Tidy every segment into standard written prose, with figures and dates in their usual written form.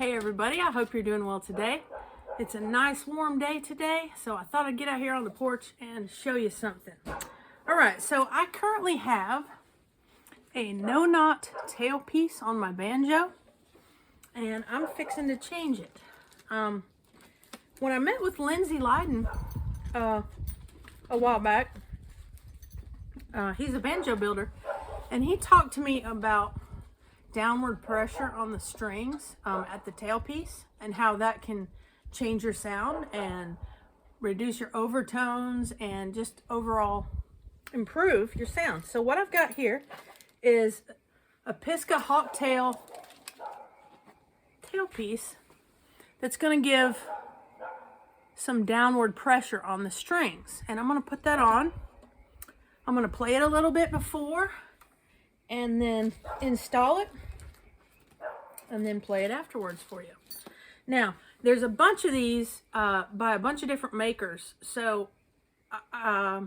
Hey everybody, I hope you're doing well today. It's a nice warm day today, so I thought I'd get out here on the porch and show you something. Alright, so I currently have a no-knot tailpiece on my banjo, and I'm fixing to change it. When I met with Lindsay Lyden a while back, he's a banjo builder, and he talked to me about downward pressure on the strings at the tailpiece and how that can change your sound and reduce your overtones and just overall improve your sound. So what I've got here is a Pisca HawkTail tailpiece that's going to give some downward pressure on the strings, and I'm going to put that on. I'm going to play it a little bit before and then install it and then play it afterwards for you. Now, there's a bunch of these by a bunch of different makers, so I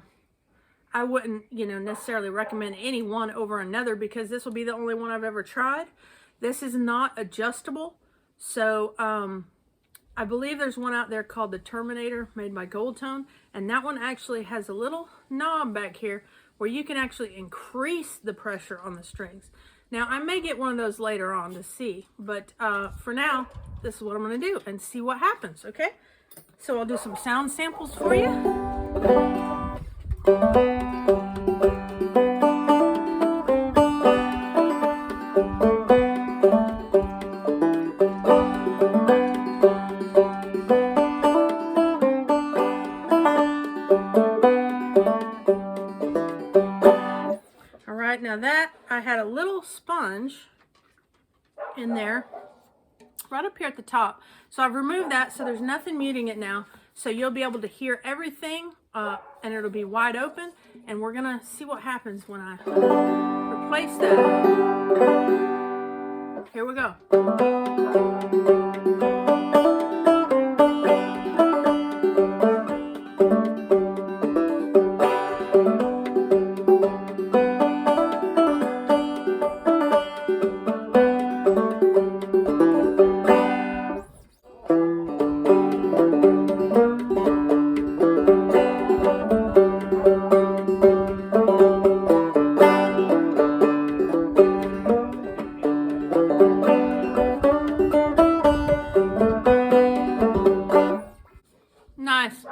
wouldn't, necessarily recommend any one over another because this will be the only one I've ever tried. This is not adjustable, so I believe there's one out there called the Terminator made by Gold Tone, and that one actually has a little knob back here where you can actually increase the pressure on the strings. Now, I may get one of those later on to see, but for now, this is what I'm going to do and see what happens, okay? So I'll do some sound samples for you. Now that I had a little sponge in there right up here at the top, so I've removed that, so there's nothing muting it now, so you'll be able to hear everything and it'll be wide open, and we're gonna see what happens when I replace that. Here we go. Nice.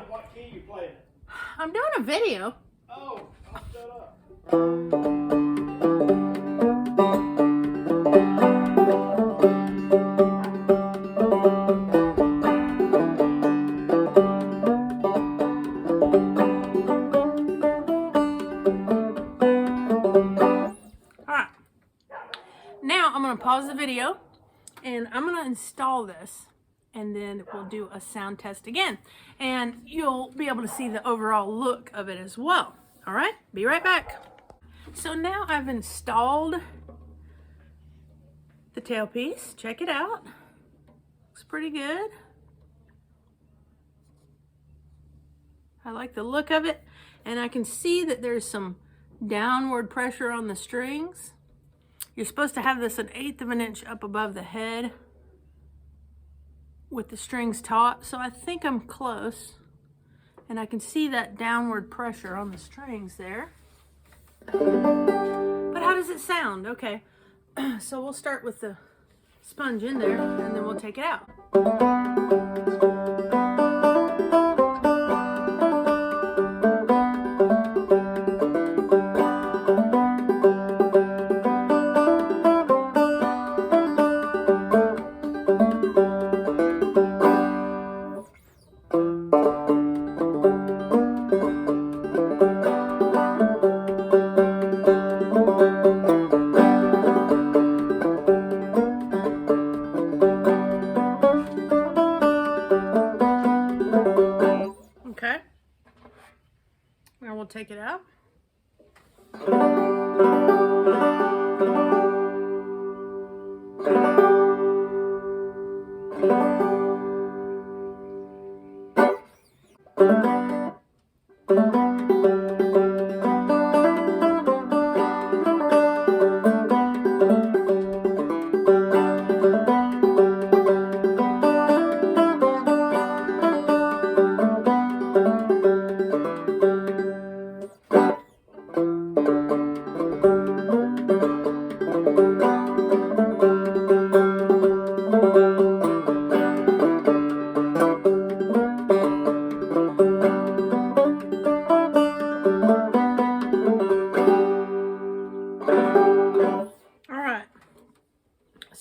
What key you playing? I'm doing a video. Oh, shut up. Alright. Now I'm going to pause the video and I'm going to install this, and then we'll do a sound test again, and you'll be able to see the overall look of it as well. All right, be right back. So now I've installed the tailpiece. Check it out. Looks pretty good. I like the look of it, and I can see that there's some downward pressure on the strings. You're supposed to have this 1/8 of an inch up above the head with the strings taut, so I think I'm close, and I can see that downward pressure on the strings there. But how does it sound? Okay, so we'll start with the sponge in there, and then we'll take it out.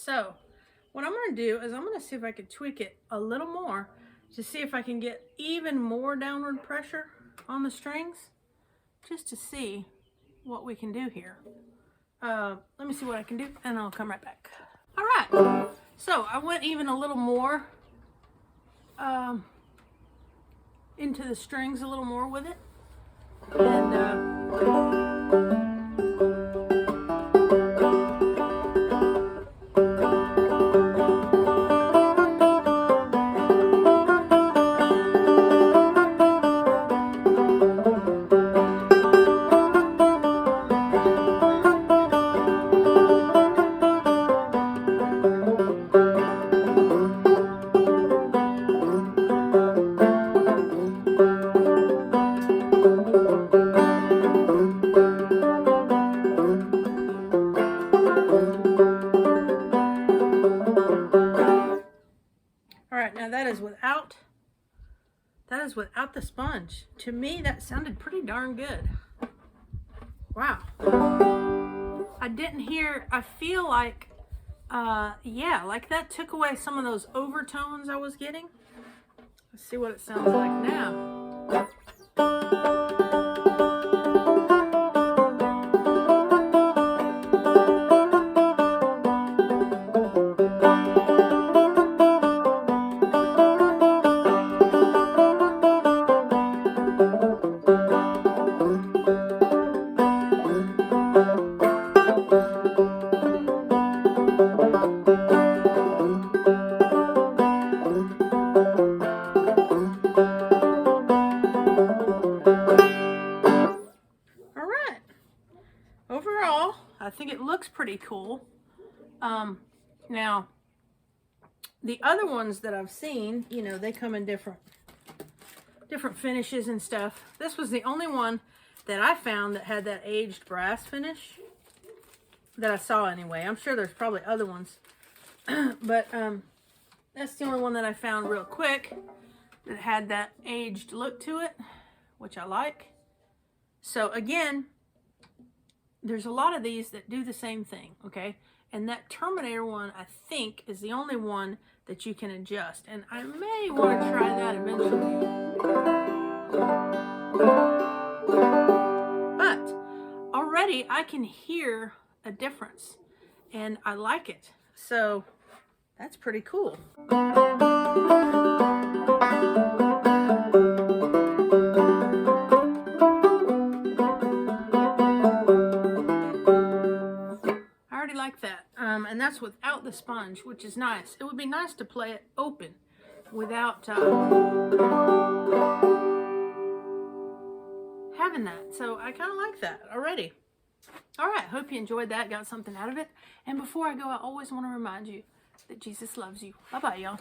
So what I'm going to do is I'm going to see if I can tweak it a little more to see if I can get even more downward pressure on the strings, just to see what we can do here. Let me see what I can do and I'll come right back. All right, so I went even a little more into the strings a little more with it, and now that is without the sponge. To me, that sounded pretty darn good. Wow. I didn't hear, I feel like, yeah, like that took away some of those overtones I was getting. Let's see what it sounds like now. Overall, I think it looks pretty cool. Now, the other ones that I've seen, you know, they come in different finishes and stuff. This was the only one that I found that had that aged brass finish that I saw anyway. I'm sure there's probably other ones, but that's the only one that I found real quick that had that aged look to it, which I like. So again, there's a lot of these that do the same thing, okay? And that Terminator one, I think, is the only one that you can adjust. And I may want to try that eventually. But already I can hear a difference, and I like it. So that's pretty cool. Like that, and that's without the sponge, which is nice. It would be nice to play it open without having that. So I kind of like that already. All right, hope you enjoyed that, got something out of it. And before I go, I always want to remind you that Jesus loves you. Bye-bye, y'all.